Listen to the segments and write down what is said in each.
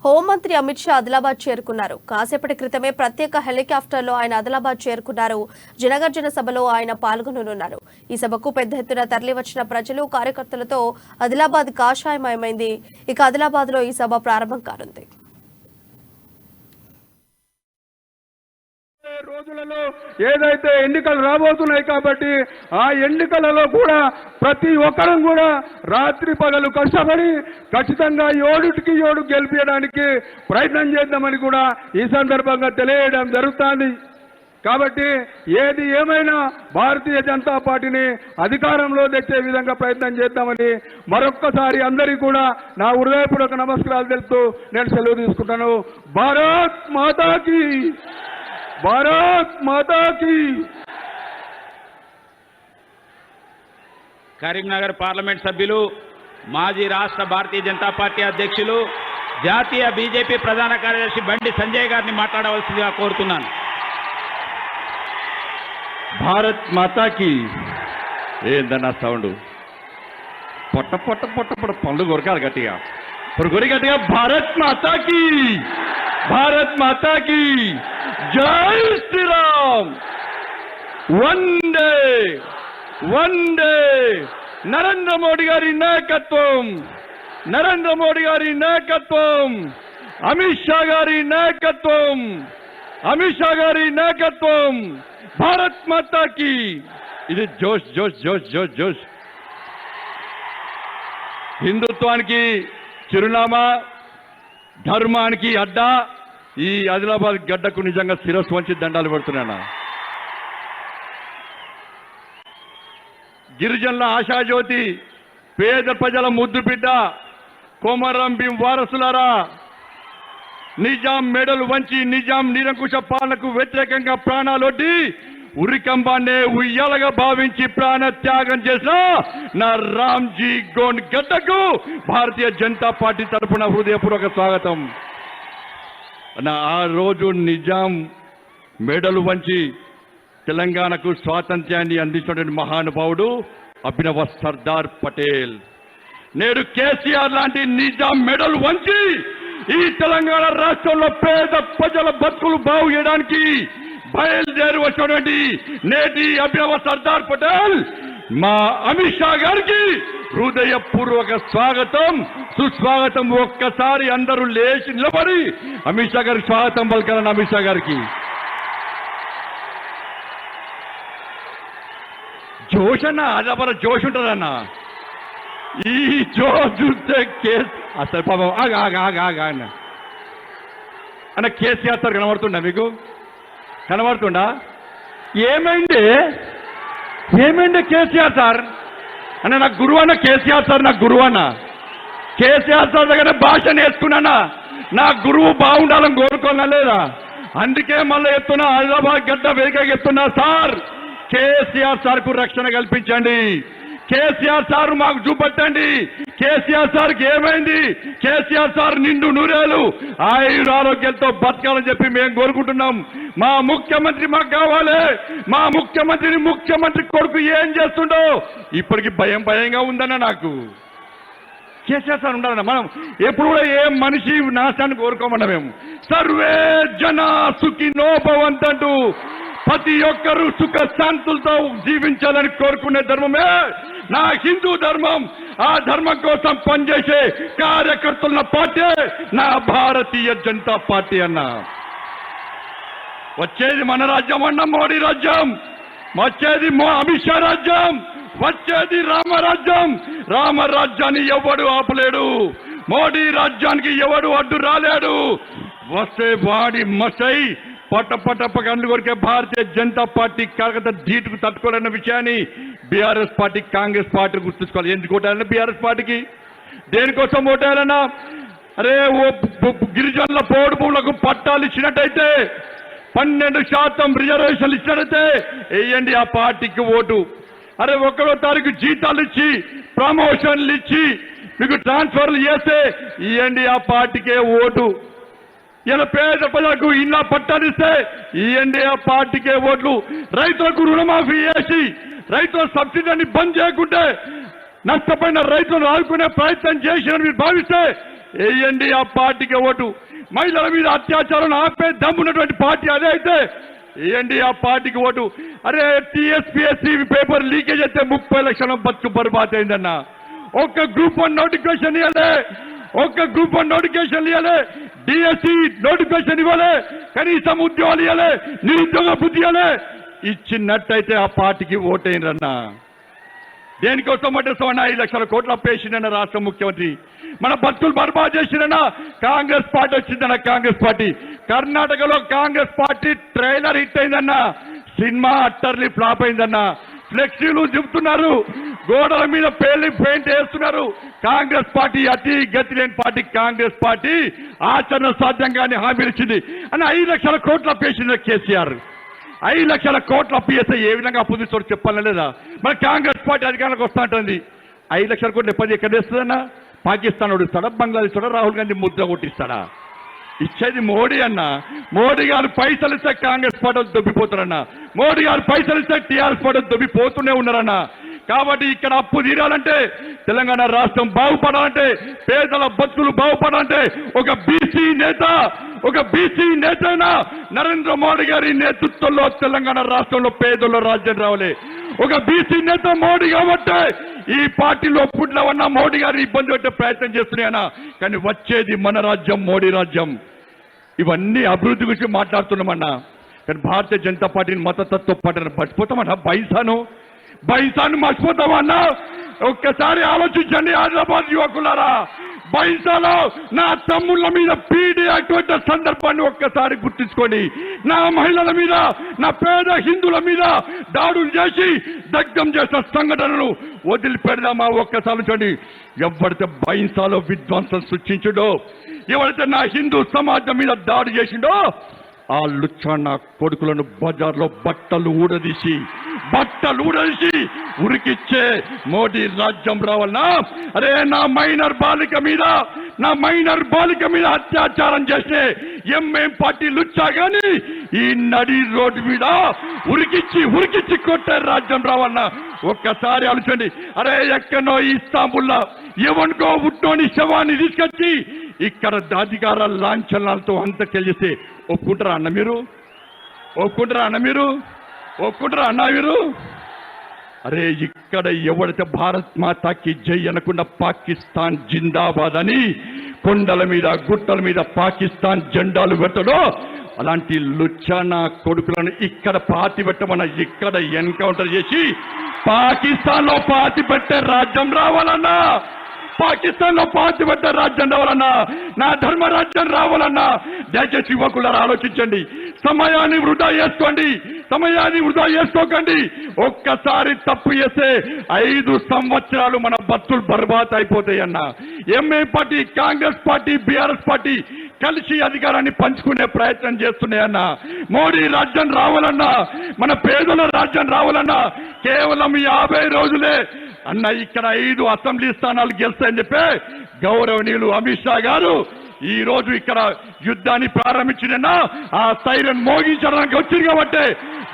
హోంమంత్రి అమిత్ షా ఆదిలాబాద్ చేరుకున్నారు. కాసేపటి క్రితమే ప్రత్యేక హెలికాప్టర్లో ఆయన ఆదిలాబాద్ చేరుకున్నారు. జనగర్జన సభలో ఆయన పాల్గొననున్నారు. ఈ సభకు పెద్ద ఎత్తున తరలివచ్చిన ప్రజలు, కార్యకర్తలతో ఆదిలాబాద్ కాషాయమయమైంది. ఇక ఆదిలాబాద్ లో ఈ సభ ప్రారంభం కానుంది. రోజులలో ఏదైతే ఎన్నికలు రాబోతున్నాయి కాబట్టి ఆ ఎన్నికలలో కూడా ప్రతి ఒక్కరం కూడా రాత్రి పగలు కష్టపడి ఖచ్చితంగా 7కి 7 గెలిపించడానికి ప్రయత్నం చేద్దామని కూడా ఈ సందర్భంగా తెలియడం జరుగుతుంది. కాబట్టి ఏది ఏమైనా భారతీయ జనతా పార్టీని అధికారంలో తెచ్చే విధంగా ప్రయత్నం చేద్దామని మరొక్కసారి అందరికీ కూడా నా హృదయపూర్వక నమస్కారాలు తెలుపుతూ నేను సెలవు తీసుకుంటాను. భారత్ మాతాకి, భారత్ మాతాకి. కరీంనగర్ పార్లమెంట్ సభ్యులు, మాజీ రాష్ట్ర భారతీయ జనతా పార్టీ అధ్యక్షులు, జాతీయ బీజేపీ ప్రధాన కార్యదర్శి బండి సంజయ్ గారిని మాట్లాడవలసిందిగా కోరుతున్నాను. భారత్ మాతాకి. ఏందన్నా సౌండ్? పొట్ట పొట్ట పొట్ట పొట్ట పండు కొరకాలి గట్టిగా, కొరి గట్టిగా. భారత్ మాతాకి, భారత్ మాతాకి జై శ్రీరామ్. వందే వందే. నరేంద్ర మోడీ గారి నాయకత్వం, నరేంద్ర మోడీ గారి నాయకత్వం, అమిత్ షా గారి నాయకత్వం, అమిత్ షా గారి నాయకత్వం. భారత్ మాతాకి. ఇది జోష్ జోష్ జోష్ జోష్ జోష్. హిందుత్వానికి చిరునామా, ధర్మానికి అడ్డా ఈ ఆదిలాబాద్ గడ్డకు నిజంగా శిరస్సు వంచి దండాలు పెడుతున్నాను. గిరిజనుల ఆశాజ్యోతి, పేద ప్రజల ముద్దు బిడ్డ, కొమరం భీం వారసులారా, నిజాం మెడలు వంచి నిజాం నిరంకుశ పాలనకు వ్యతిరేకంగా ప్రాణాలొడ్డి ఉరికంబాన్నే ఉయ్యాలగా భావించి ప్రాణ త్యాగం చేసిన నా రామ్జీ గోండ్ గడ్డకు భారతీయ జనతా పార్టీ తరఫున హృదయపూర్వక స్వాగతం. ఆ రోజు నిజాం మెడలు వంచి తెలంగాణకు స్వాతంత్ర్యాన్ని అందించినటువంటి మహానుభావుడు అభినవ సర్దార్ పటేల్. నేడు కేసీఆర్ లాంటి నిజాం మెడలు వంచి ఈ తెలంగాణ రాష్ట్రంలో పేద ప్రజల బతుకులు బాగు చేయడానికి బయలుదేరి వచ్చినటువంటి నేటి అభినవ సర్దార్ పటేల్ మా అమిత్ షా గారికి హృదయపూర్వక స్వాగతం, సుస్వాగతం. ఒక్కసారి అందరూ లేచి నిలబడి అమిత్ షా గారికి స్వాగతం పలకాలని. అమిత్ షా గారికి జోష్ అన్న, అదపర జోష్ ఉంటుందన్న. ఈ జోష్ చూస్తే కేసు అసలు పాపం అన్న కేసీఆర్ సార్ కనబడుతుండా? మీకు కనబడుతుండా? ఏమైంది ఏమైంది కేసీఆర్ సార్ అన్న? నాకు గురువు అన్న కేసీఆర్ సార్, నాకు గురువు అన్న. కేసీఆర్ సార్ దగ్గర భాష నేర్చుకున్నానా, నా గురువు బాగుండాలని కోరుకోనా లేదా? అందుకే మళ్ళీ చెప్తున్నా, ఆదిలాబాద్ గడ్డ వేగంగా చెప్తున్నా, సార్ కేసీఆర్ సార్ కు రక్షణ కల్పించండి. కేసీఆర్ సార్ మాకు చూపెట్టండి. కేసీఆర్ సార్కి ఏమైంది? కేసీఆర్ సార్ నిండు నూరేలు ఆయురారోగ్యంతో బతకాలని చెప్పి మేము కోరుకుంటున్నాం. మా ముఖ్యమంత్రి మాకు కావాలి. మా ముఖ్యమంత్రిని, ముఖ్యమంత్రి కొడుకు ఏం చేస్తుండో ఇప్పటికి భయంగా ఉందన్న నాకు. కేసీఆర్ సార్ ఉండాలన్న. మనం ఎప్పుడు కూడా ఏ మనిషి నాశాన్ని కోరుకోమన్నా. మేము సర్వే జన సుఖినో భవంతు, ప్రతి ఒక్కరూ సుఖ శాంతులతో జీవించాలని కోరుకునే ధర్మమే నా హిందూ ధర్మం. ఆ ధర్మం కోసం పనిచేసే కార్యకర్తల పార్టీ నా భారతీయ జనతా పార్టీ అన్న. వచ్చేది మన రాజ్యం అన్న, మోడీ రాజ్యం. వచ్చేది అమిత్ షా రాజ్యం. వచ్చేది రామరాజ్యం. రామరాజ్యాన్ని ఎవడు ఆపలేడు. మోడీ రాజ్యానికి ఎవడు అడ్డు రాలేడు. వస్తే వాడి మసై పట్ట గంటలు కొరికే భారతీయ జనతా పార్టీ కలకత్తా ధీటుకు తట్టుకోవాలన్న విషయాన్ని బీఆర్ఎస్ పార్టీ, కాంగ్రెస్ పార్టీ గుర్తుంచుకోవాలి. ఎందుకు ఓటాలన్నా బీఆర్ఎస్ పార్టీకి? దేనికోసం ఓటాలన్నా? అరే గిరిజనుల పోడు భూములకు పట్టాలు ఇచ్చినట్టయితే, 12% రిజర్వేషన్లు ఇచ్చినట్టయితే వేయండి ఆ పార్టీకి ఓటు. అరే 1వ తారీఖు జీతాలు ఇచ్చి, ప్రమోషన్లు ఇచ్చి, మీకు ట్రాన్స్ఫర్లు చేస్తే ఇవ్వండి ఆ పార్టీకే ఓటు. ఇలా పేద ప్రజలకు ఇళ్ళ పట్టాలిస్తే ఇవ్వండి ఆ పార్టీకే ఓట్లు. రైతులకు రుణమాఫీ చేసి రైతుల సబ్సిడీని బంద్ చేయకుంటే నష్టపోయిన రైతులను ఆదుకునే ప్రయత్నం చేసిన మీరు భావిస్తే వేయండి ఆ పార్టీకి ఓటు. మహిళల మీద అత్యాచారం ఆపే దమ్మున్నటువంటి పార్టీ అదే అయితే వేయండి ఆ పార్టీకి ఓటు. అరే టీఎస్పీఎస్సీ పేపర్ లీకేజ్ అయితే 30 లక్షల బతుకు బర్బాద్ అయిందన్న. ఒక్క గ్రూప్ 1 నోటిఫికేషన్ ఇవ్వలే, ఒక్క గ్రూప్ 1 నోటిఫికేషన్ ఇవ్వలే, డిఎస్సి నోటిఫికేషన్ ఇవ్వలే, కనీసం ఉద్యోగాలు ఇవ్వలే, నిరుద్యోగ బుద్ధి ఇవ్వలే. ఇచ్చినట్టయితే ఆ పార్టీకి ఓటైనరన్నా. దేనికోసం పట్టేస్తామన్నా 5 లక్షల కోట్లు అప్పేసిందన్న రాష్ట్ర ముఖ్యమంత్రి. మన బతుకులు బర్బాద్ చేసిందన్న కాంగ్రెస్ పార్టీ వచ్చిందన్న. కాంగ్రెస్ పార్టీ కర్ణాటకలో కాంగ్రెస్ పార్టీ ట్రైలర్ హిట్ అయిందన్న. సినిమా అట్టర్లీ ఫ్లాప్ అయిందన్న. ఫ్లెక్సీలు చెబుతున్నారు, గోడల మీద పెయింట్ వేస్తున్నారు. కాంగ్రెస్ పార్టీ అతి గతి లేని పార్టీ. కాంగ్రెస్ పార్టీ ఆచరణ సాధ్యంగానే హామీలు ఇచ్చింది అని 5 లక్షల కోట్లు అప్పేసింది కేసీఆర్. 5 లక్షల కోట్లు అప్పు చేస్తే ఏ విధంగా అప్పు తీసుకోవడం చెప్పాలని లేదా? మరి కాంగ్రెస్ పార్టీ అధికారంలోకి వస్తా ఉంటుంది. 5 లక్షల కోట్లు ఎప్పటి ఎక్కడ వేస్తుందన్నా? పాకిస్తాన్ ఓడిస్తాడా, బంగ్లాదేశ్ కూడా రాహుల్ గాంధీ ముద్ర కొట్టిస్తాడా? ఇచ్చేది మోడీ అన్న. మోడీ గారు పైసలు ఇస్తే కాంగ్రెస్ పార్టీ దొబ్బిపోతారన్న. మోడీ గారు పైసలు ఇస్తే టీఆర్ఎస్ పార్టీ దొబ్బిపోతూనే ఉన్నారన్న. కాబట్టి ఇక్కడ అప్పు తీరాలంటే, తెలంగాణ రాష్ట్రం బాగుపడాలంటే, పేదల బతుకులు బాగుపడాలంటే ఒక బీసీ నేత అయినా నరేంద్ర మోడీ గారి నేతృత్వంలో తెలంగాణ రాష్ట్రంలో పేదల రాజ్యం రావాలి. ఒక బీసీ నేత మోడీ కాబట్టి ఈ పార్టీలో పుట్లవన్నా మోడీ గారిని ఇబ్బంది పెట్టే ప్రయత్నం చేస్తున్నాయన్నా. కానీ వచ్చేది మన రాజ్యం, మోడీ రాజ్యం. ఇవన్నీ అభివృద్ధి గురించి మాట్లాడుతున్నామన్నా. కానీ భారతీయ జనతా పార్టీని మతతత్వ పార్టీ మర్చిపోతామన్నా. బైసాను మర్చిపోతామన్నా. ఒక్కసారి ఆలోచించండి హైదరాబాద్ యువకులారా. బైసాలో నా తమ్ముళ్ళ మీద పీడీ అటువంటి సందర్భాన్ని ఒక్కసారి గుర్తించుకోండి. నా మహిళల మీద, నా పేద హిందువుల మీద దాడులు చేసి దగ్ధం చేసిన సంఘటనలు వదిలిపెడదామా? ఒక్కసారి చూడండి. ఎవరైతే బైసాలో విధ్వంసం సృష్టించుడో, ఎవరైతే నా హిందూ సమాజం మీద దాడి చేసిండో ఆ లుచ్చాన్న కొడుకులను బజార్లో బట్టలు ఊడదీసి ఉరికిచ్చే మోడీ రాజ్యం రావాలన్నా. అరే నా మైనర్ బాలిక మీద అత్యాచారం చేస్తే ఎంఏం పార్టీ లుచ్చా గాని ఈ నడి రోడ్డు మీద ఉరికిచ్చి కొట్టే రాజ్యం రావాలన్నా. ఒక్కసారి ఆలోచండి. అరే ఎక్కడో ఇస్తాంబుల్లో ఎవరికో ఉట్టోని శవాన్ని తీసుకొచ్చి ఇక్కడ అధికార లాంఛనాలతో అంతకెళ్ళిస్తే ఒప్పుకుంటారా అన్న మీరు? అరే ఇక్కడ ఎవడైతే భారత్ మాతాకి జై అనకుండా పాకిస్తాన్ జిందాబాద్ అని కొండల మీద గుట్టల మీద పాకిస్తాన్ జెండాలు పెట్టడో అలాంటి లుచ్చానా కొడుకులను ఇక్కడ పాతి పెట్టమన్నా. ఇక్కడ ఎన్కౌంటర్ చేసి పాకిస్తాన్ లో పాతి పెట్టే రాజ్యం రావాలన్నా. నా ధర్మ రాజ్యం రావాలన్నా. దయచేసి యువకులారా ఆలోచించండి. సమయాన్ని వృధా చేసుకోకండి. ఒక్కసారి తప్పు చేస్తే 5 సంవత్సరాలు మన బతుకులు బర్బాద్ అయిపోతాయన్నా. MA party, Congress party, BRS party కలిసి అధికారాన్ని పంచుకునే ప్రయత్నం చేస్తున్నాయన్నా. మోడీ రాజ్యం రావాలన్నా, మన పేదల రాజ్యం రావాలన్నా కేవలం 50 రోజులే అన్న. ఇక్కడ 5 అసెంబ్లీ స్థానాలు గెలుస్తాయని చెప్పి గౌరవనీయులు అమిత్ షా గారు ఈ రోజు ఇక్కడ యుద్ధాన్ని ప్రారంభించిన ఆ సైరన్ మోగించడానికి వచ్చింది. కాబట్టి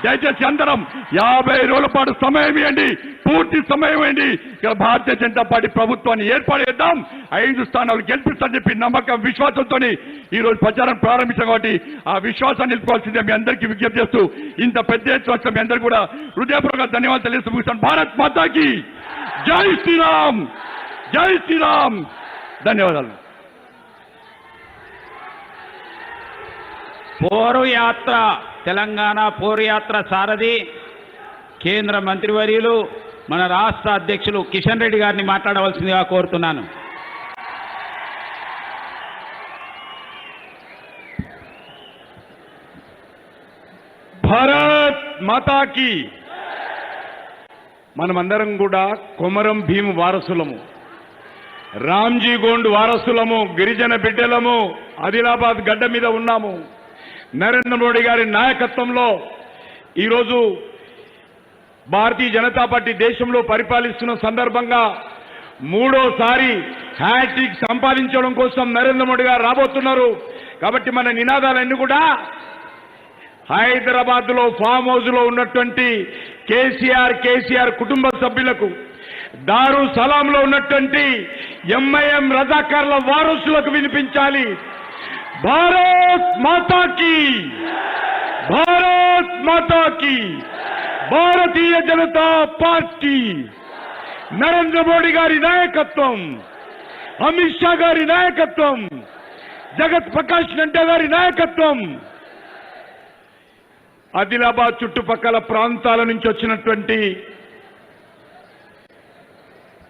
దయచేసి అందరం 50 రోజుల పాటు సమయం ఇవ్వండి, పూర్తి సమయం ఇవ్వండి. ఇక్కడ భారతీయ జనతా పార్టీ ప్రభుత్వాన్ని ఏర్పాటు చేద్దాం, 5 స్థానాలు గెలిపిస్తామని చెప్పి నమ్మకం, విశ్వాసంతో ఈ రోజు ప్రచారం ప్రారంభించాం. కాబట్టి ఆ విశ్వాసాన్ని నిలుపుకోవాల్సిందే మీ అందరికీ విజ్ఞప్తి చేస్తూ ఇంత పెద్ద ఎత్తున మీ అందరికీ కూడా హృదయపూర్వక ధన్యవాదాలు తెలియజేస్తూ ముగిస్తాను. భారత్ మాతాకి జై శ్రీరామ్, జై శ్రీరామ్. ధన్యవాదాలు. పోరు యాత్ర, తెలంగాణ పోరు యాత్ర సారథి కేంద్ర మంత్రివర్యులు మన రాష్ట్ర అధ్యక్షులు కిషన్ రెడ్డి గారిని మాట్లాడవలసిందిగా కోరుతున్నాను. భారత్ మాతాకి. మనమందరం కూడా కొమరం భీం వారసులము, రామ్జీ గోండ్ వారసులము, గిరిజన బిడ్డలము, ఆదిలాబాద్ గడ్డ మీద ఉన్నాము. నరేంద్ర మోడీ గారి నాయకత్వంలో ఈరోజు భారతీయ జనతా పార్టీ దేశంలో పరిపాలిస్తున్న సందర్భంగా 3వసారి హ్యాట్రిక్ సంపాదించడం కోసం నరేంద్ర మోడీ గారు రాబోతున్నారు. కాబట్టి మన నినాదాలన్నీ కూడా హైదరాబాద్ లో ఫామ్ హౌస్ లో ఉన్నటువంటి కేసీఆర్ కుటుంబ సభ్యులకు, దారు సలాంలో ఉన్నటువంటి ఎంఐఎం రజాకార్ల వారసులకు వినిపించాలి. భారత్ మాతాకి, భారత్ మాతాకి, భారతీయ జనతా పార్టీ, నరేంద్ర మోడీ గారి నాయకత్వం, అమిత్ షా గారి నాయకత్వం, జగత్ ప్రకాష్ నడ్డా గారి నాయకత్వం, ఆదిలాబాద్ చుట్టుపక్కల ప్రాంతాల నుంచి వచ్చినటువంటి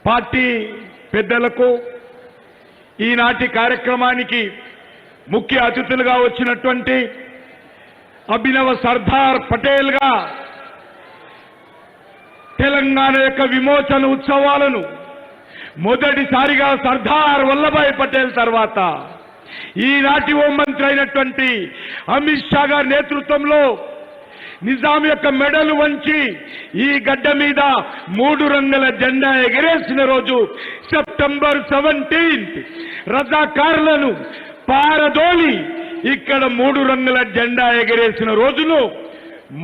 పార్టీ పెద్దలకు, ఈనాటి కార్యక్రమానికి ముఖ్య అతిథులుగా వచ్చినటువంటి అభినవ సర్దార్ పటేల్ గా తెలంగాణ యొక్క విమోచన ఉత్సవాలను మొదటిసారిగా సర్దార్ వల్లభాయ్ పటేల్ తర్వాత ఈనాటి హోంమంత్రి అయినటువంటి అమిత్ షా గారి నేతృత్వంలో నిజాం యొక్క మెడలు వంచి ఈ గడ్డ మీద 3 రంగుల జెండా ఎగరేసిన రోజు సెప్టెంబర్ 17 రజాకారులను పారదోలి ఇక్కడ 3 రంగుల జెండా ఎగరేసిన రోజును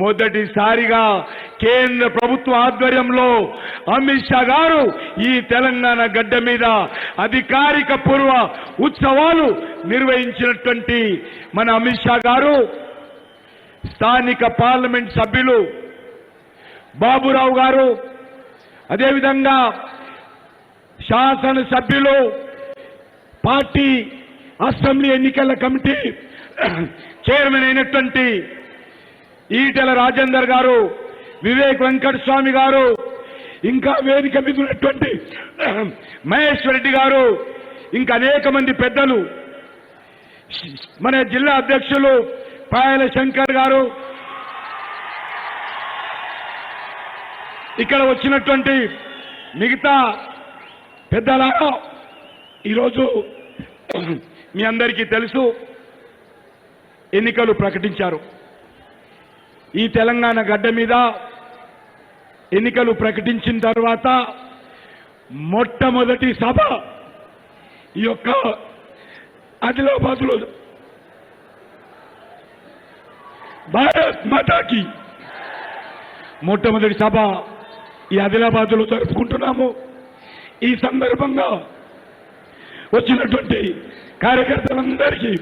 మొదటిసారిగా కేంద్ర ప్రభుత్వ ఆధ్వర్యంలో అమిత్ షా గారు ఈ తెలంగాణ గడ్డ మీద అధికారిక పూర్వ ఉత్సవాలు నిర్వహించినటువంటి మన అమిత్ షా గారు స్థానిక పార్లమెంట్ సభ్యులు బాబురావు గారు, అదేవిధంగా శాసన సభ్యులు, పార్టీ అసెంబ్లీ ఎన్నికల కమిటీ చైర్మన్ అయినటువంటి ఈటెల రాజేందర్ గారు, వివేక్ వెంకట స్వామి గారు, ఇంకా వేదిక మీద ఉన్నటువంటి మహేశ్వర్ రెడ్డి గారు, ఇంకా అనేక మంది పెద్దలు, మన జిల్లా అధ్యక్షులు పాయల శంకర్ గారు, ఇక్కడ వచ్చినటువంటి మిగతా పెద్దలారా, ఈరోజు మీ అందరికీ తెలుసు ఎన్నికలు ప్రకటించారు. ఈ తెలంగాణ గడ్డ మీద ఎన్నికలు ప్రకటించిన తర్వాత మొట్టమొదటి సభ ఈ యొక్క ఆదిలాబాద్లో భారత్ మాతాకి మొట్టమొదటి సభ ఈ ఆదిలాబాద్లో జరుపుకుంటున్నాము. ఈ సందర్భంగా వచ్చినటువంటి కార్యకర్తలందరికీ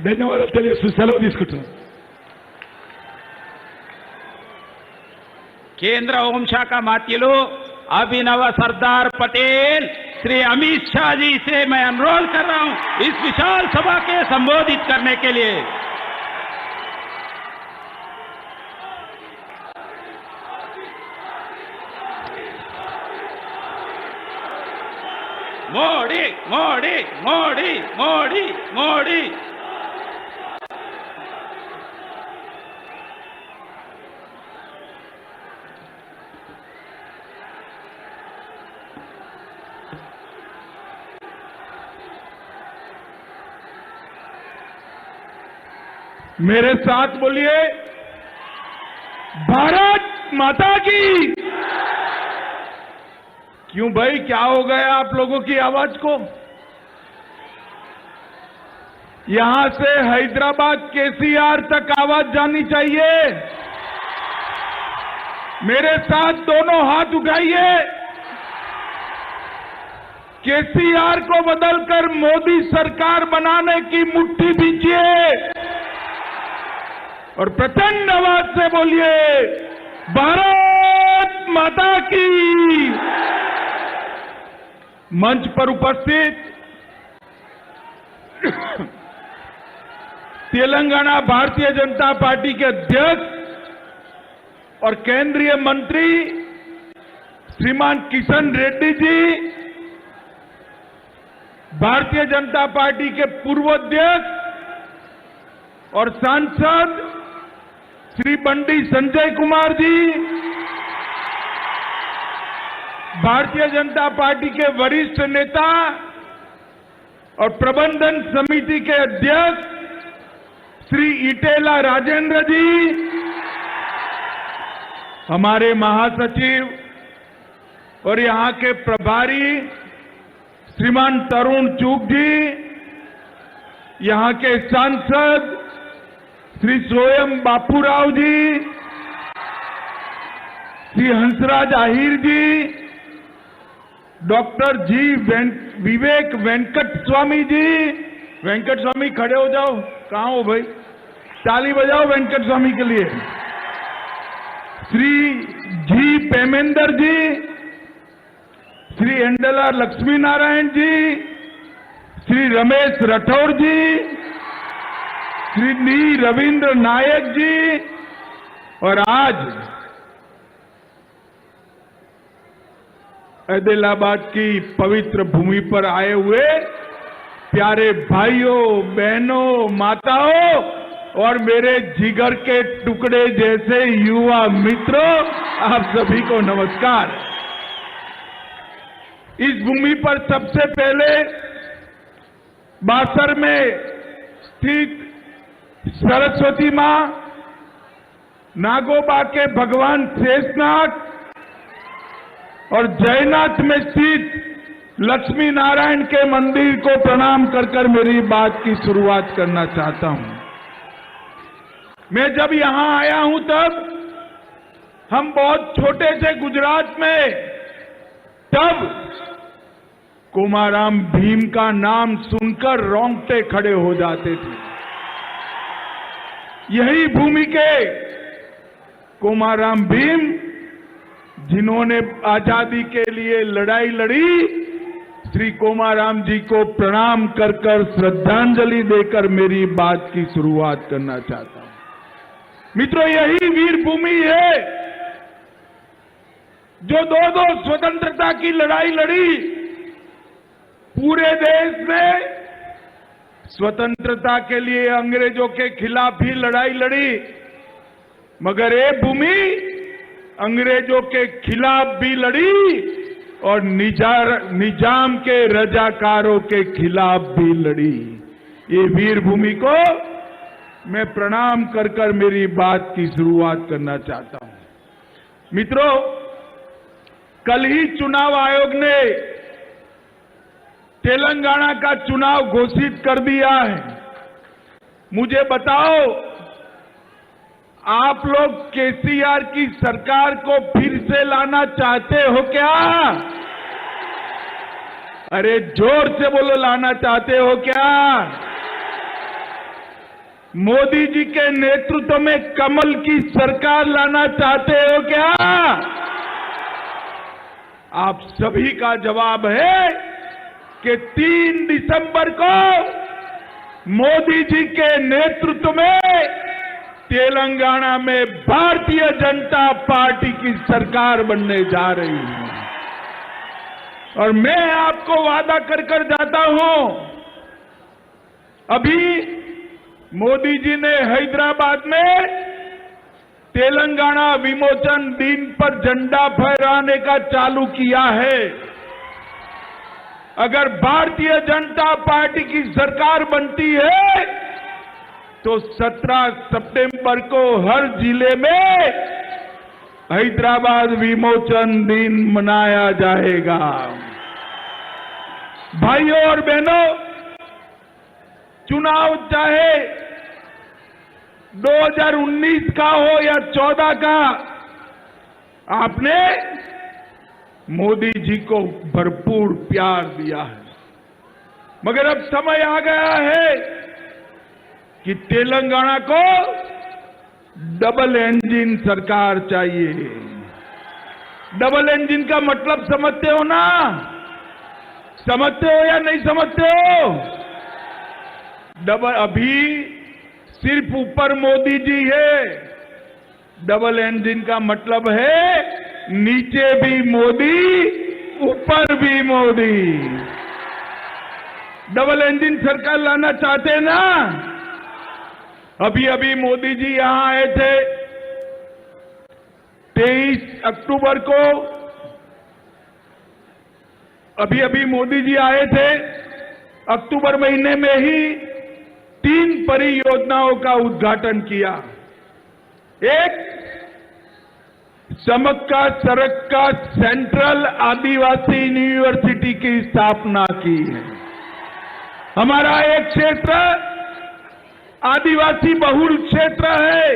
ధన్యవాదాలు తెలియజేస్తూ సెలవు తీసుకుంటున్నాను. కేంద్ర హోంశాఖ మాత్యులు अभिनव सरदार पटेल श्री अमित शाह जी से मैं अनुरोध कर रहा हूं इस विशाल सभा के संबोधित करने के लिए। मोदी मोदी मोदी मोदी मोदी मेरे साथ बोलिए भारत माता की। क्यों भाई, क्या हो गया आप लोगों की आवाज को? यहां से हैदराबाद केसीआर तक आवाज जानी चाहिए। मेरे साथ दोनों हाथ उठाइए। केसीआर को बदलकर मोदी सरकार बनाने की मुट्ठी दीजिए और प्रचंड आवाज से बोलिए भारत माता की। मंच पर उपस्थित तेलंगाना भारतीय जनता पार्टी के अध्यक्ष और केंद्रीय मंत्री श्रीमान किशन रेड्डी जी, भारतीय जनता पार्टी के पूर्व अध्यक्ष और सांसद श्री बंडी संजय कुमार जी, भारतीय जनता पार्टी के वरिष्ठ नेता और प्रबंधन समिति के अध्यक्ष श्री इटेला राजेंद्र जी, हमारे महासचिव और यहां के प्रभारी श्रीमान तरुण चूक जी, यहां के सांसद श्री स्वयं बापूराव जी, श्री हंसराज आहिर जी, डॉक्टर जी विवेक वेंकट स्वामी जी। वेंकट स्वामी खड़े हो जाओ, कहाँ हो भाई? ताली बजाओ वेंकट स्वामी के लिए। श्री जी पेमेंदर जी, श्री एंडला लक्ष्मी नारायण जी, श्री रमेश राठौर जी, श्री डी रविंद्र नायक जी, और आज आदिलाबाद की पवित्र भूमि पर आए हुए प्यारे भाइयों, बहनों, माताओं और मेरे जिगर के टुकड़े जैसे युवा मित्रों, आप सभी को नमस्कार। इस भूमि पर सबसे पहले बासर में स्थित सरस्वती मां, नागोबा के भगवान शेषनाग और जयनाथ में स्थित लक्ष्मी नारायण के मंदिर को प्रणाम कर मेरी बात की शुरुआत करना चाहता हूं। मैं जब यहां आया हूं तब हम बहुत छोटे थे गुजरात में, तब कोमाराम भीम का नाम सुनकर रोंगटे खड़े हो जाते थे। यही भूमि के कोमाराम भीम, जिन्होंने आजादी के लिए लड़ाई लड़ी, श्री कोमाराम जी को प्रणाम कर श्रद्धांजलि देकर मेरी बात की शुरुआत करना चाहता हूं। मित्रों, यही वीर भूमि है जो दो स्वतंत्रता की लड़ाई लड़ी। पूरे देश में स्वतंत्रता के लिए अंग्रेजों के खिलाफ ही लड़ाई लड़ी, मगर ये भूमि अंग्रेजों के खिलाफ भी लड़ी और निजाम के रजाकारों के खिलाफ भी लड़ी। ये वीर भूमि को मैं प्रणाम कर मेरी बात की शुरुआत करना चाहता हूं। मित्रों, कल ही चुनाव आयोग ने तेलंगाना का चुनाव घोषित कर दिया है। मुझे बताओ, आप लोग केसीआर की सरकार को फिर से लाना चाहते हो क्या? अरे जोर से बोलो, लाना चाहते हो क्या? मोदी जी के नेतृत्व में कमल की सरकार लाना चाहते हो क्या? आप सभी का जवाब है कि 3 दिसंबर को मोदी जी के नेतृत्व में तेलंगाना में भारतीय जनता पार्टी की सरकार बनने जा रही है। और मैं आपको वादा कर जाता हूं, अभी मोदी जी ने हैदराबाद में तेलंगाना विमोचन दिन पर झंडा फहराने का चालू किया है। अगर भारतीय जनता पार्टी की सरकार बनती है तो 17 सितंबर को हर जिले में हैदराबाद विमोचन दिन मनाया जाएगा। भाइयों और बहनों, चुनाव चाहे 2019 का हो या 14 का, आपने मोदी जी को भरपूर प्यार दिया है, मगर अब समय आ गया है कि तेलंगाना को डबल इंजन सरकार चाहिए। डबल इंजन का मतलब समझते हो ना? समझते हो या नहीं समझते हो? अभी सिर्फ ऊपर मोदी जी है, डबल इंजन का मतलब है नीचे भी मोदी, ऊपर भी मोदी। डबल इंजन सरकार लाना चाहते हैं ना? अभी मोदी जी यहां आए थे 23 अक्टूबर को। अभी मोदी जी आए थे, अक्टूबर महीने में ही 3 परियोजनाओं का उद्घाटन किया। एक, समक्का सरक्का सेंट्रल आदिवासी यूनिवर्सिटी की स्थापना की है। हमारा एक क्षेत्र आदिवासी बहुल क्षेत्र है।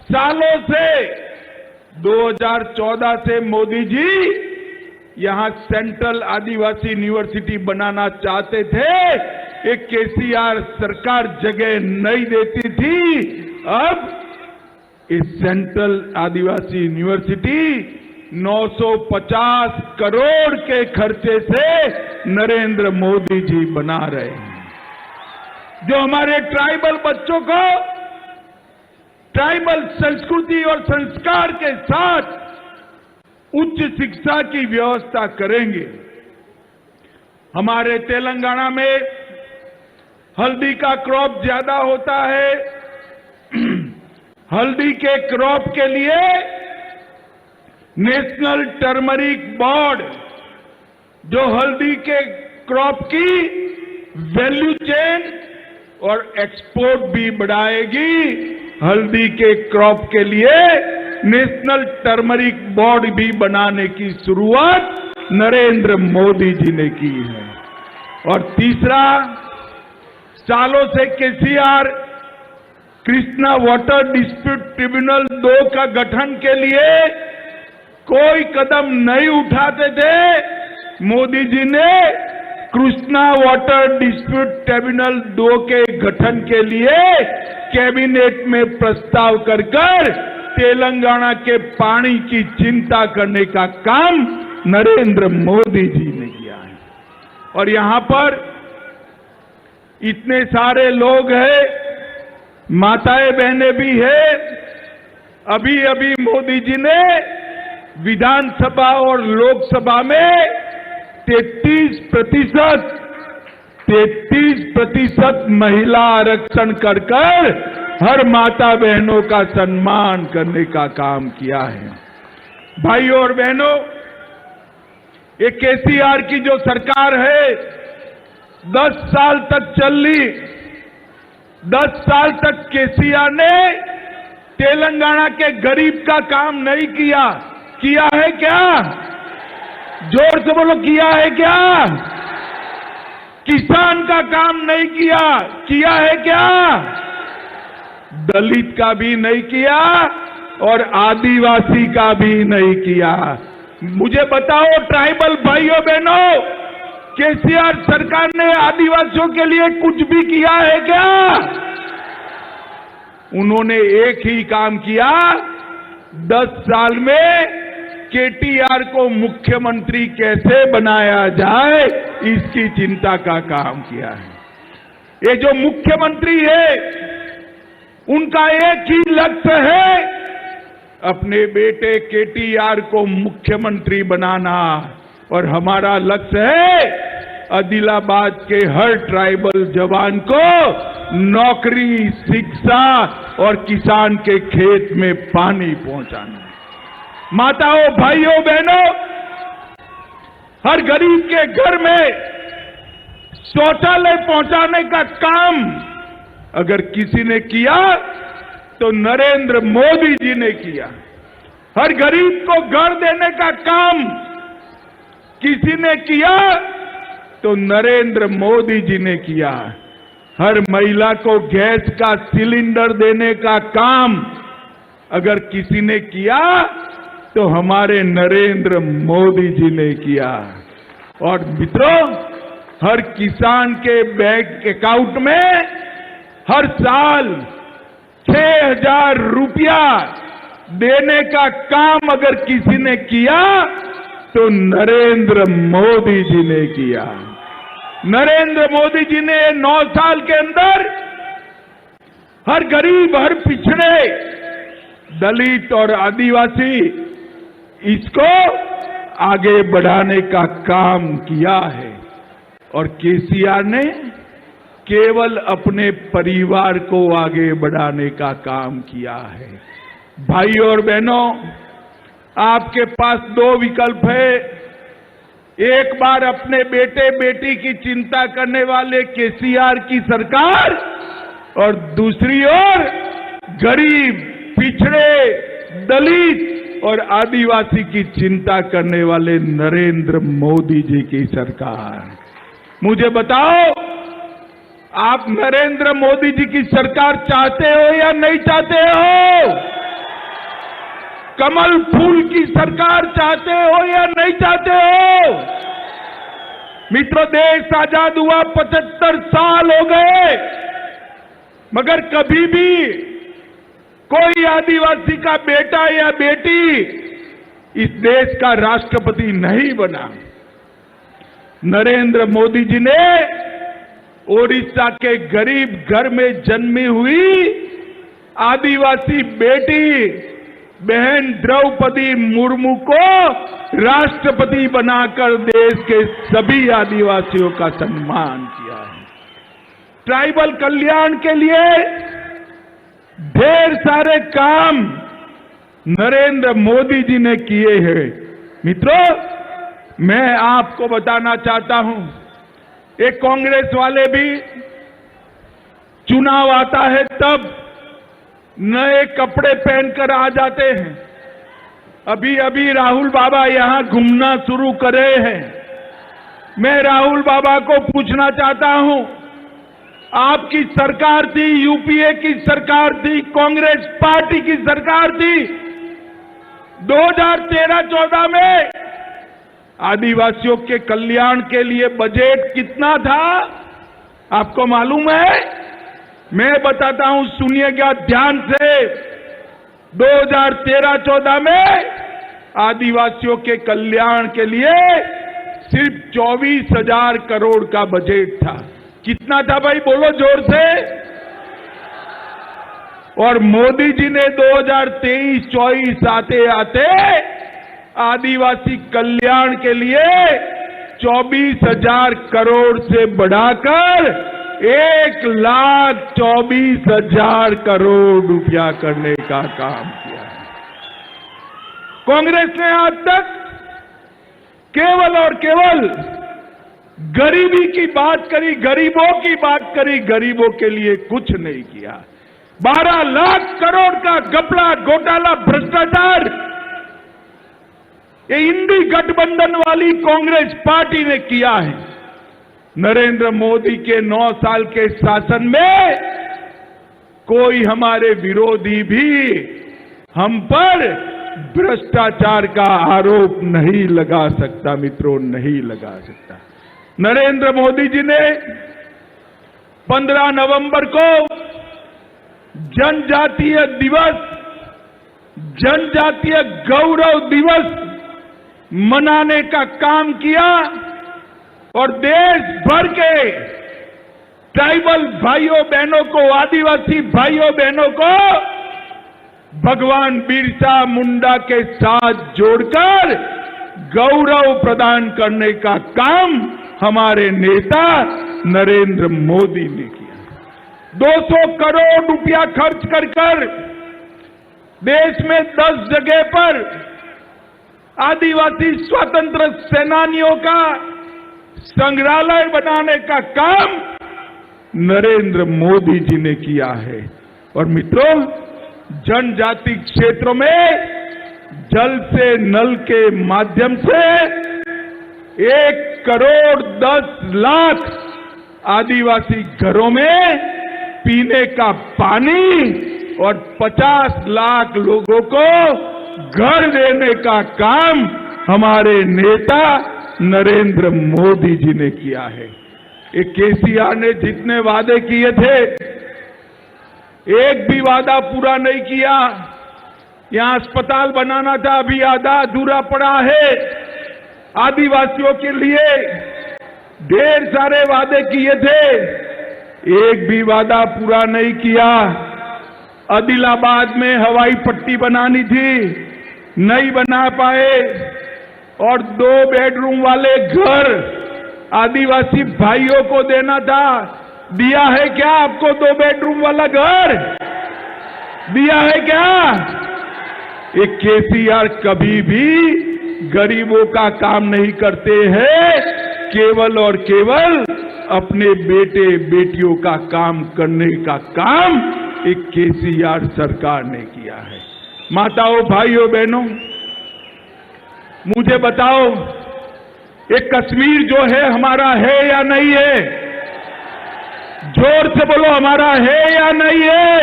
सालों से 2014 से मोदी जी यहां सेंट्रल आदिवासी यूनिवर्सिटी बनाना चाहते थे, एक केसीआर सरकार जगह नहीं देती थी। अब इस सेंट्रल आदिवासी यूनिवर्सिटी 950 करोड़ के खर्चे से नरेंद्र मोदी जी बना रहे हैं, जो हमारे ट्राइबल बच्चों को ट्राइबल संस्कृति और संस्कार के साथ उच्च शिक्षा की व्यवस्था करेंगे। हमारे तेलंगाना में हल्दी का क्रॉप ज्यादा होता है। हल्दी के क्रॉप के लिए नेशनल टर्मरिक बोर्ड, जो हल्दी के क्रॉप की वैल्यू चेन और एक्सपोर्ट भी बढ़ाएगी, हल्दी के क्रॉप के लिए नेशनल टर्मरिक बोर्ड भी बनाने की शुरुआत नरेंद्र मोदी जी ने की है। और तीसरा, सालों से KCR Krishna water dispute tribunal 2 का गठन के लिए कोई कदम नहीं उठाते थे। मोदी जी ने कृष्णा वाटर डिस्प्यूट ट्रिब्यूनल 2 के गठन के लिए कैबिनेट में प्रस्ताव कर तेलंगाना के पानी की चिंता करने का काम नरेंद्र मोदी जी ने किया है। और यहां पर इतने सारे लोग हैं, माताएं बहनें भी है। अभी अभी मोदी जी ने विधानसभा और लोकसभा में 33% महिला आरक्षण कर हर माता बहनों का सम्मान करने का काम किया है। भाइयों और बहनों, ये केसीआर की जो सरकार है 10 साल तक चली। 10 साल तक केसीआर ने तेलंगाना के गरीब का काम नहीं किया। किया है क्या? जोर से बोलो, किया है क्या? किसान का काम नहीं किया। किया है क्या? दलित का भी नहीं किया और आदिवासी का भी नहीं किया। मुझे बताओ ट्राइबल भाइयों बहनों, केसीआर सरकार ने आदिवासियों के लिए कुछ भी किया है क्या? उन्होंने एक ही काम किया, 10 साल में केटीआर को मुख्यमंत्री कैसे बनाया जाए इसकी चिंता का काम किया है। ये जो मुख्यमंत्री है उनका एक ही लक्ष्य है, अपने बेटे केटीआर को मुख्यमंत्री बनाना। और हमारा लक्ष्य है आदिलाबाद के हर ट्राइबल जवान को नौकरी, शिक्षा और किसान के खेत में पानी पहुंचाना। माताओं, भाइयों, बहनों, हर गरीब के घर में शौचालय पहुंचाने का काम अगर किसी ने किया तो नरेंद्र मोदी जी ने किया। हर गरीब को घर देने का काम किसी ने किया तो नरेंद्र मोदी जी ने किया। हर महिला को गैस का सिलेंडर देने का काम अगर किसी ने किया तो हमारे नरेंद्र मोदी जी ने किया। और मित्रों, हर किसान के बैंक अकाउंट में हर साल 6,000 रुपया देने का काम अगर किसी ने किया तो नरेंद्र मोदी जी ने किया। नरेंद्र मोदी जी ने 9 साल के अंदर हर गरीब, हर पिछड़े, दलित और आदिवासी इसको आगे बढ़ाने का काम किया है। और केसीआर ने केवल अपने परिवार को आगे बढ़ाने का काम किया है। भाइयों और बहनों, आपके पास 2 विकल्प है। एक बार अपने बेटे बेटी की चिंता करने वाले केसीआर की सरकार और दूसरी ओर गरीब, पिछड़े, दलित और आदिवासी की चिंता करने वाले नरेंद्र मोदी जी की सरकार। मुझे बताओ, आप नरेंद्र मोदी जी की सरकार चाहते हो या नहीं चाहते हो? कमल फूल की सरकार चाहते हो या नहीं चाहते हो? मित्रों, देश आजाद हुआ 75 साल हो गए, मगर कभी भी कोई आदिवासी का बेटा या बेटी इस देश का राष्ट्रपति नहीं बना। नरेंद्र मोदी जी ने ओडिशा के गरीब घर में जन्मी हुई आदिवासी बेटी बहन द्रौपदी मुर्मू को राष्ट्रपति बनाकर देश के सभी आदिवासियों का सम्मान किया है। ट्राइबल कल्याण के लिए ढेर सारे काम नरेंद्र मोदी जी ने किए हैं। मित्रों, मैं आपको बताना चाहता हूं, एक कांग्रेस वाले भी चुनाव आता है तब नए कपड़े पहनकर आ जाते हैं। अभी अभी राहुल बाबा यहां घूमना शुरू करे हैं। मैं राहुल बाबा को पूछना चाहता हूं, आपकी सरकार थी, यूपीए की सरकार थी, कांग्रेस पार्टी की सरकार थी, 2013-14 में आदिवासियों के कल्याण के लिए बजट कितना था आपको मालूम है? मैं बताता हूं, सुनिएगा ध्यान से। 2013-14 में आदिवासियों के कल्याण के लिए सिर्फ 24,000 करोड़ का बजट था। कितना था भाई, बोलो जोर से। और मोदी जी ने 2023-24 आते आते आदिवासी कल्याण के लिए 24,000 करोड़ से बढ़ाकर 1,24,000 करोड़ रुपया करने का काम किया है। कांग्रेस ने आज तक केवल और केवल गरीबी की बात करी, गरीबों की बात करी, गरीबों के लिए कुछ नहीं किया। 12 लाख करोड़ का घपला, घोटाला, भ्रष्टाचार ये इंडी गठबंधन वाली कांग्रेस पार्टी ने किया है। नरेंद्र मोदी के 9 साल के शासन में कोई हमारे विरोधी भी हम पर भ्रष्टाचार का आरोप नहीं लगा सकता। मित्रों, नहीं लगा सकता। नरेंद्र मोदी जी ने 15 नवंबर को जनजातीय दिवस, जनजातीय गौरव दिवस मनाने का काम किया और देश भर के ट्राइबल भाइयों बहनों को, आदिवासी भाइयों बहनों को भगवान बिरसा मुंडा के साथ जोड़कर गौरव प्रदान करने का काम हमारे नेता नरेंद्र मोदी ने किया। 200 करोड़ रुपया खर्च कर देश में 10 जगह पर आदिवासी स्वतंत्र सेनानियों का संग्रहालय बनाने का काम नरेंद्र मोदी जी ने किया है। और मित्रों, जनजाति क्षेत्रों में जल से नल के माध्यम से 1 करोड़ 10 लाख आदिवासी घरों में पीने का पानी और 50 लाख लोगों को घर देने का काम हमारे नेता नरेंद्र मोदी जी ने किया है। एक केसीआर ने जितने वादे किए थे, एक भी वादा पूरा नहीं किया। यहां अस्पताल बनाना था, अभी आधा अधूरा पड़ा है। आदिवासियों के लिए ढेर सारे वादे किए थे, एक भी वादा पूरा नहीं किया। आदिलाबाद में हवाई पट्टी बनानी थी, नहीं बना पाए। और 2 बेडरूम वाले घर आदिवासी भाइयों को देना था, दिया है क्या आपको 2 बेडरूम वाला घर? दिया है क्या? एक केसीआर कभी भी गरीबों का काम नहीं करते हैं, केवल और केवल अपने बेटे बेटियों का काम करने का काम एक केसीआर सरकार ने किया है। माताओं, भाइयों, बहनों, मुझे बताओ, ये कश्मीर जो है हमारा है या नहीं है? जोर से बोलो, हमारा है या नहीं है?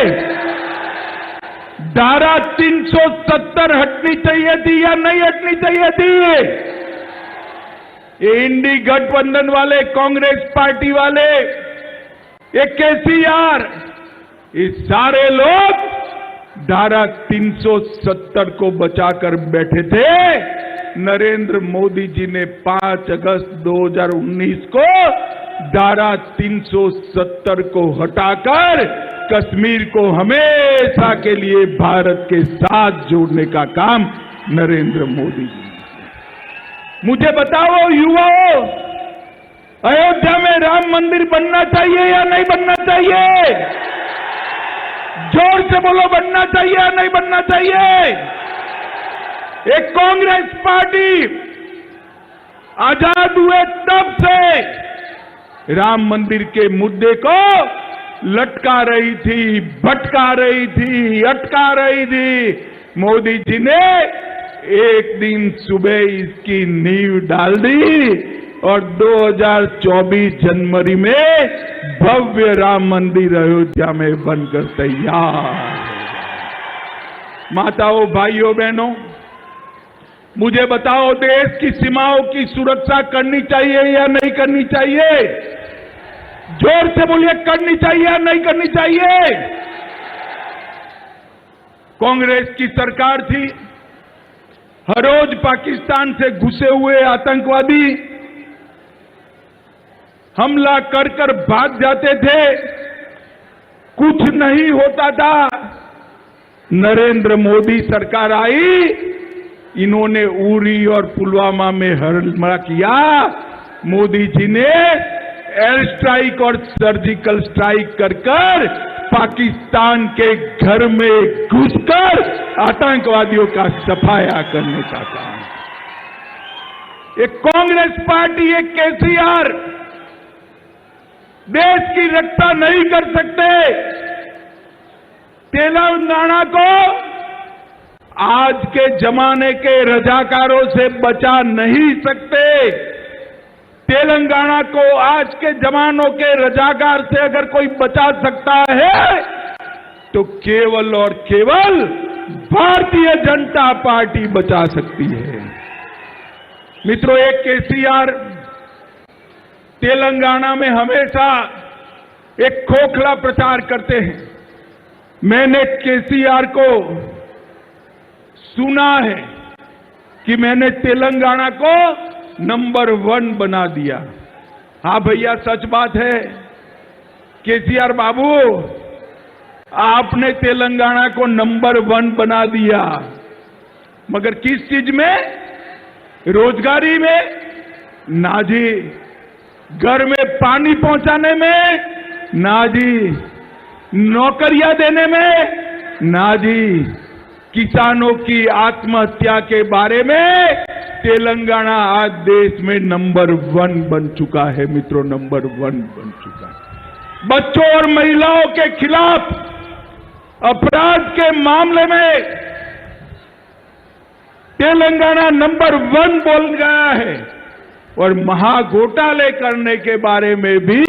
धारा 370 हटनी चाहिए थी या नहीं हटनी चाहिए थी? ये इंडी गठबंधन वाले, कांग्रेस पार्टी वाले, ये केसीआर, ये सारे लोग धारा 370 को बचाकर बैठे थे। नरेंद्र मोदी जी ने 5 अगस्त 2019 को धारा 370 को हटाकर कश्मीर को हमेशा के लिए भारत के साथ जोड़ने का काम नरेंद्र मोदी जी ने। मुझे बताओ युवाओं, अयोध्या में राम मंदिर बनना चाहिए या नहीं बनना चाहिए? जोर से बोलो, बनना चाहिए या नहीं बनना चाहिए? एक कांग्रेस पार्टी आजाद हुए तब से राम मंदिर के मुद्दे को लटका रही थी, भटका रही थी, अटका रही थी। मोदी जी ने एक दिन सुबह इसकी नींव डाल दी और 2024 जनवरी में भव्य राम मंदिर अयोध्या में बनकर तैयार। माताओं, भाइयों, बहनों, मुझे बताओ, देश की सीमाओं की सुरक्षा करनी चाहिए या नहीं करनी चाहिए? जोर से बोलिए, करनी चाहिए या नहीं करनी चाहिए? कांग्रेस की सरकार थी, हर रोज पाकिस्तान से घुसे हुए आतंकवादी हमला कर कर भाग जाते थे, कुछ नहीं होता था। नरेंद्र मोदी सरकार आई, इन्होंने उरी और पुलवामा में हमला किया। मोदी जी ने एयर स्ट्राइक और सर्जिकल स्ट्राइक कर कर पाकिस्तान के घर में घुसकर आतंकवादियों का सफाया करने का काम। एक कांग्रेस पार्टी, एक केसीआर देश की रक्षा नहीं कर सकते। तेलंगाना को आज के जमाने के रजाकारों से बचा नहीं सकते। तेलंगाना को आज के जमानों के रजाकार से अगर कोई बचा सकता है तो केवल और केवल भारतीय जनता पार्टी बचा सकती है। मित्रों, एक केसीआर तेलंगाना में हमेशा एक खोखला प्रचार करते हैं। मैंने केसीआर को सुना है कि मैंने तेलंगाना को नंबर 1 बना दिया। हाँ भैया, सच बात है। केसीआर बाबू, आपने तेलंगाना को नंबर 1 बना दिया, मगर किस चीज में? रोजगारी में? ना जी। घर में पानी पहुंचाने में? ना जी। नौकरियां देने में? ना जी। किसानों की आत्महत्या के बारे में तेलंगाना आज देश में नंबर 1 बन चुका है। मित्रों, नंबर 1 बन चुका है। बच्चों और महिलाओं के खिलाफ अपराध के मामले में तेलंगाना नंबर 1 बोल गया है और महाघोटाले करने के बारे में भी,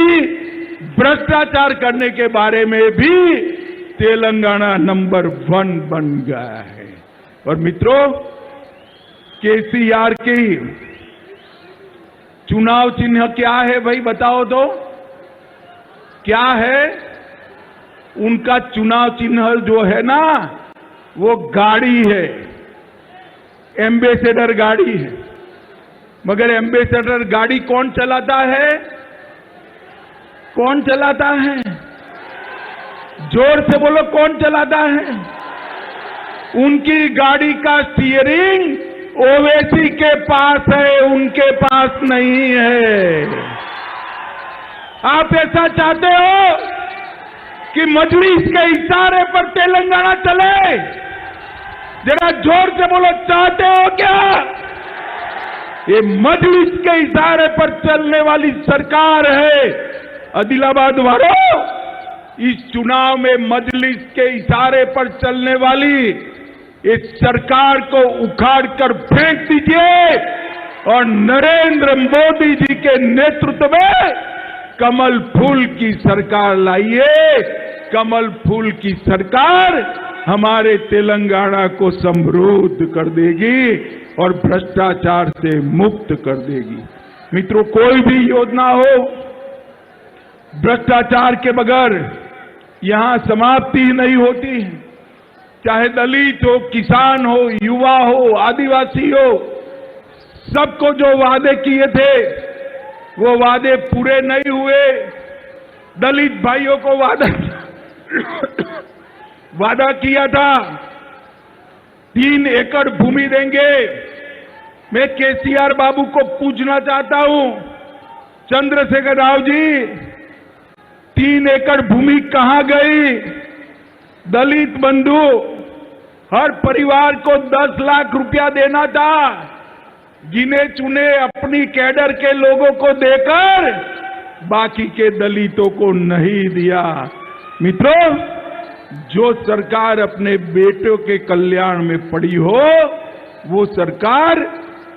भ्रष्टाचार करने के बारे में भी तेलंगाना नंबर 1 बन गया है। और मित्रों, केसीआर की चुनाव चिन्ह क्या है भाई, बताओ तो क्या है? उनका चुनाव चिन्ह जो है ना, वो गाड़ी है, एम्बेसडर गाड़ी है। मगर एम्बेसडर गाड़ी कौन चलाता है? कौन चलाता है? जोर से बोलो, कौन चलाता है? उनकी गाड़ी का स्टीयरिंग ओवैसी के पास है, उनके पास नहीं है। आप ऐसा चाहते हो कि मजलिस के इशारे पर तेलंगाना चले? जरा जोर से बोलो, चाहते हो क्या? ये मजलिस के इशारे पर चलने वाली सरकार है। आदिलाबाद वालों, इस चुनाव में मजलिस के इशारे पर चलने वाली इस सरकार को उखाड़ कर फेंक दीजिए और नरेंद्र मोदी जी के नेतृत्व में कमल फूल की सरकार लाइए। कमल फूल की सरकार हमारे तेलंगाना को समृद्ध कर देगी और भ्रष्टाचार से मुक्त कर देगी। मित्रों, कोई भी योजना हो, भ्रष्टाचार के बगैर यहां समाप्ति ही नहीं होती। चाहे दलित हो, किसान हो, युवा हो, आदिवासी हो, सबको जो वादे किए थे वो वादे पूरे नहीं हुए। दलित भाइयों को वादा किया था 3 एकड़ भूमि देंगे। मैं केसीआर बाबू को पूछना चाहता हूं, चंद्रशेखर राव जी, 3 एकड़ भूमि कहां गई? दलित बंधु हर परिवार को 10 लाख रुपया देना था, गिने चुने अपनी कैडर के लोगों को देकर बाकी के दलितों को नहीं दिया। मित्रों, जो सरकार अपने बेटों के कल्याण में पड़ी हो, वो सरकार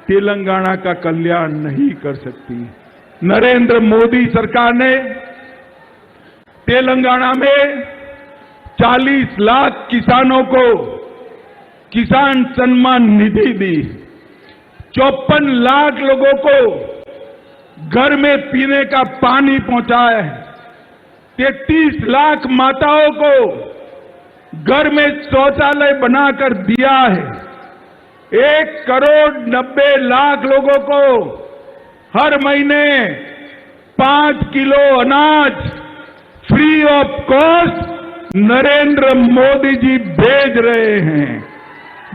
तेलंगाना का कल्याण नहीं कर सकती। नरेंद्र मोदी सरकार ने तेलंगाना में 40 लाख किसानों को किसान सम्मान निधि दी, 54 लाख लोगों को घर में पीने का पानी पहुंचाया है, 33 लाख माताओं को घर में शौचालय बनाकर दिया है, 1,90,00,000 लोगों को हर महीने 5 किलो अनाज free of cost Narendra Modi ji भेज रहे हैं।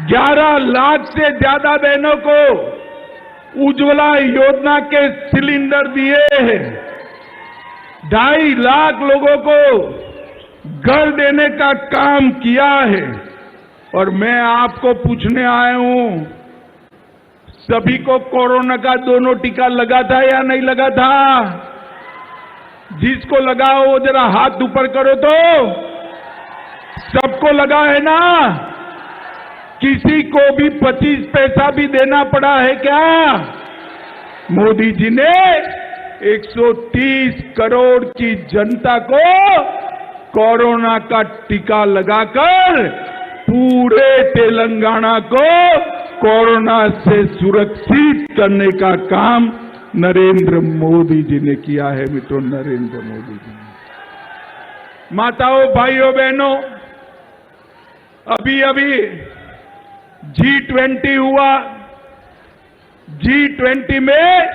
11 लाख से ज्यादा बहनों को उज्ज्वला योजना के सिलेंडर दिए हैं, 2.5 लाख लोगों को घर देने का काम किया है। और मैं आपको पूछने आया हूं, सभी को कोरोना का दोनों टीका लगा था या नहीं लगा था? जिसको लगा हो वो जरा हाथ ऊपर करो तो। सबको लगा है ना? किसी को भी 25 पैसा भी देना पड़ा है क्या? मोदी जी ने 130 करोड़ की जनता को कोरोना का टीका लगाकर पूरे तेलंगाना को कोरोना से सुरक्षित करने का काम नरेंद्र मोदी जी ने किया है। मित्रों, नरेंद्र मोदी जी ने। माताओं, भाइयों, बहनों, अभी G20 हुआ। G20 में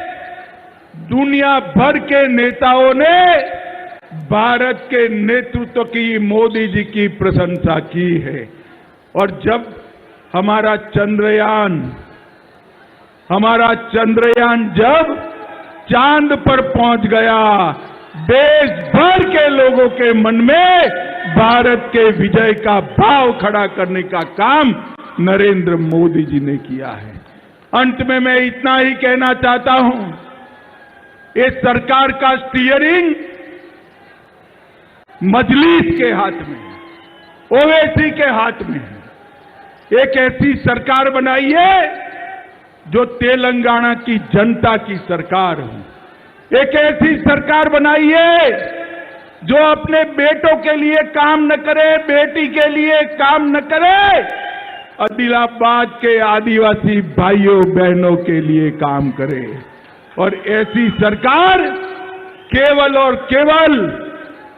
दुनिया भर के नेताओं ने भारत के नेतृत्व की मोदी जी की प्रशंसा की है। और जब हमारा चंद्रयान जब चांद पर पहुंच गया, देश भर के लोगों के मन में भारत के विजय का भाव खड़ा करने का काम नरेंद्र मोदी जी ने किया है। अंत में मैं इतना ही कहना चाहता हूं, इस सरकार का स्टीयरिंग मजलिस के हाथ में है, ओवैसी के हाथ में है। एक ऐसी सरकार बनाइए जो तेलंगाना की जनता की सरकार हो। एक ऐसी सरकार बनाइए जो अपने बेटों के लिए काम न करे, बेटी के लिए काम न करे, आदिलाबाद के आदिवासी भाइयों बहनों के लिए काम करे। और ऐसी सरकार केवल और केवल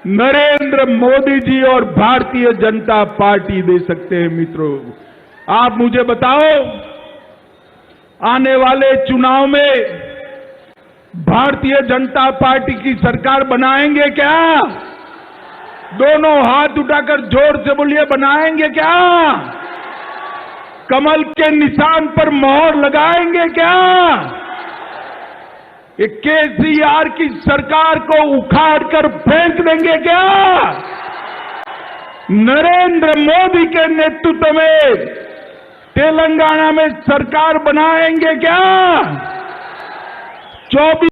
नरेंद्र मोदी जी और भारतीय जनता पार्टी दे सकते हैं। मित्रों, आप मुझे बताओ, आने वाले चुनाव में भारतीय जनता पार्टी की सरकार बनाएंगे क्या? दोनों हाथ उठाकर जोर से बोलिए, बनाएंगे क्या? कमल के निशान पर मोहर लगाएंगे क्या? ये केसीआर की सरकार को उखाड़ कर फेंक देंगे क्या? नरेंद्र मोदी के नेतृत्व में तेलंगाना में सरकार बनाएंगे क्या? 24